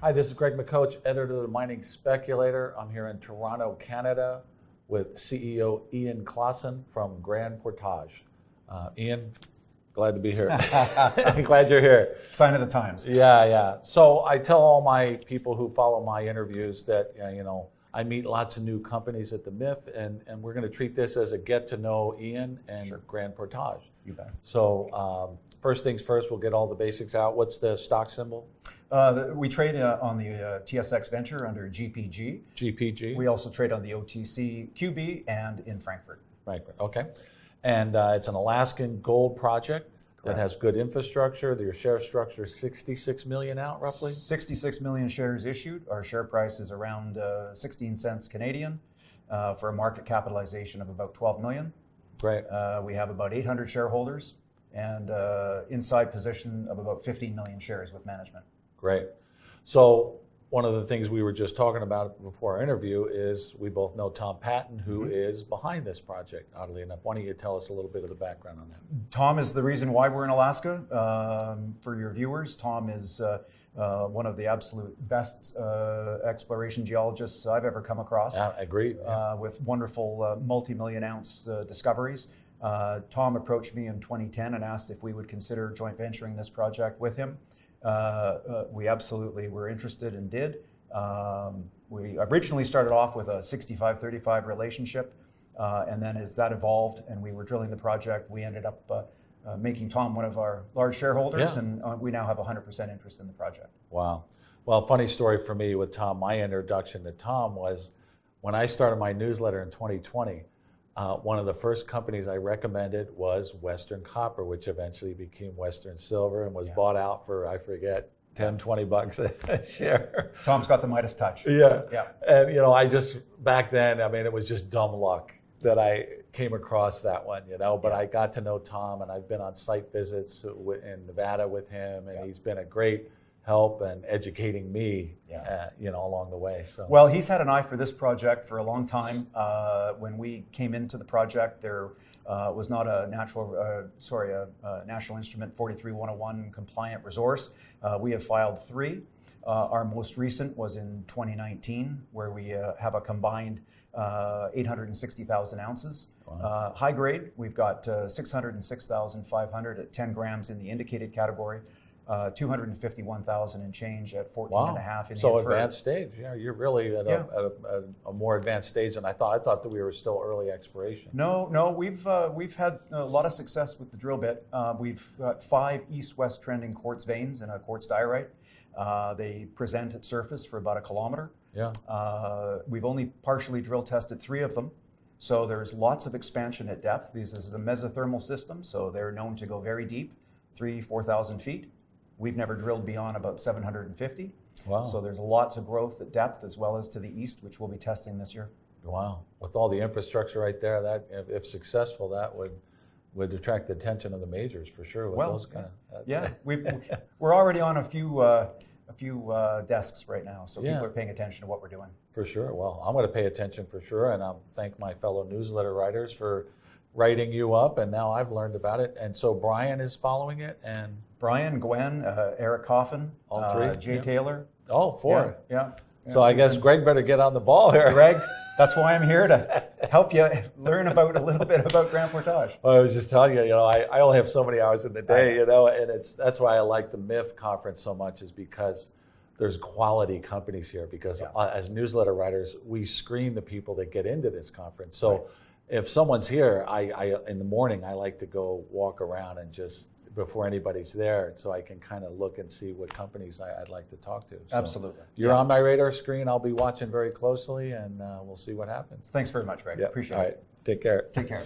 Hi, this is Greg McCoach, editor of the Mining Speculator. I'm here in Toronto, Canada, with CEO Ian Klassen from Grande Portage. Ian, glad to be here. Glad you're here. Sign of the times. Yeah. So I tell all my people who follow my interviews that, I meet lots of new companies at the MIF, and we're going to treat this as a get to know Ian and Sure. Grande Portage. You bet. So first things first, we'll get all the basics out. What's the stock symbol? We trade on the TSX Venture under GPG. GPG. We also trade on the OTC QB and in Frankfurt. Frankfurt, okay. And it's an Alaskan gold project that has good infrastructure. Your share structure is 66 million out, roughly? 66 million shares issued. Our share price is around 16 cents Canadian for a market capitalization of about 12 million. Great. We have about 800 shareholders and inside position of about 15 million shares with management. Great. So one of the things we were just talking about before our interview is we both know Tom Patton, who is behind this project, oddly enough. Why don't you tell us a little bit of the background on that? Tom is the reason why we're in Alaska. For your viewers, Tom is one of the absolute best exploration geologists I've ever come across. Agreed. Yeah. With wonderful multi-million ounce discoveries. Tom approached me in 2010 and asked if we would consider joint venturing this project with him. We absolutely were interested and did. We originally started off with a 65-35 relationship, and then as that evolved and we were drilling the project, we ended up making Tom one of our large shareholders, and we now have 100% interest in the project. Wow. Well, funny story for me with Tom. My introduction to Tom was when I started my newsletter in 2020. One of the first companies I recommended was Western Copper, which eventually became Western Silver and was bought out for, I forget, 10, 20 bucks a share. Tom's got the Midas touch. Yeah. And, I just, back then, it was just dumb luck that I came across that one, but I got to know Tom, and I've been on site visits in Nevada with him, and he's been a great help and educating me, along the way. So, well, he's had an eye for this project for a long time. When we came into the project, there was not a National Instrument 43101 compliant resource. We have filed 3. Our most recent was in 2019, where we have a combined 860,000 ounces. Wow. High grade, we've got 606,500 at 10 grams in the indicated category. 251,000 and change at 14.5 in the inferred. Advanced stage. Yeah, you're really at a more advanced stage than I thought. I thought that we were still early exploration. No, we've had a lot of success with the drill bit. We've got 5 east-west trending quartz veins in a quartz diorite. They present at surface for about 1 kilometer. Yeah. We've only partially drill tested 3 of them. So there's lots of expansion at depth. This is a mesothermal system, so they're known to go very deep, 3,000-4,000 feet. We've never drilled beyond about 750. Wow. So there's lots of growth at depth as well as to the east, which we'll be testing this year. Wow. With all the infrastructure right there, that if successful, that would attract the attention of the majors for sure. With those kind of, we're already on a few desks right now, so people are paying attention to what we're doing. For sure. Well, I'm going to pay attention for sure, and I'll thank my fellow newsletter writers for writing you up, and now I've learned about it. And so Brian is following it, and Brian, Gwen, Eric Coffin, all 3, Jay Taylor. Oh, 4. Yeah. So I guess Greg better get on the ball here. Greg, that's why I'm here, to help you learn a little bit about Grande Portage. Well, I was just telling you, I only have so many hours in the day, and that's why I like the MIF conference so much, is because there's quality companies here. Because as newsletter writers, we screen the people that get into this conference. So if someone's here, I in the morning, I like to go walk around and just before anybody's there, so I can kind of look and see what companies I'd like to talk to. So absolutely. You're on my radar screen. I'll be watching very closely, and we'll see what happens. Thanks very much, Greg. Appreciate it. All right. Take care. Take care.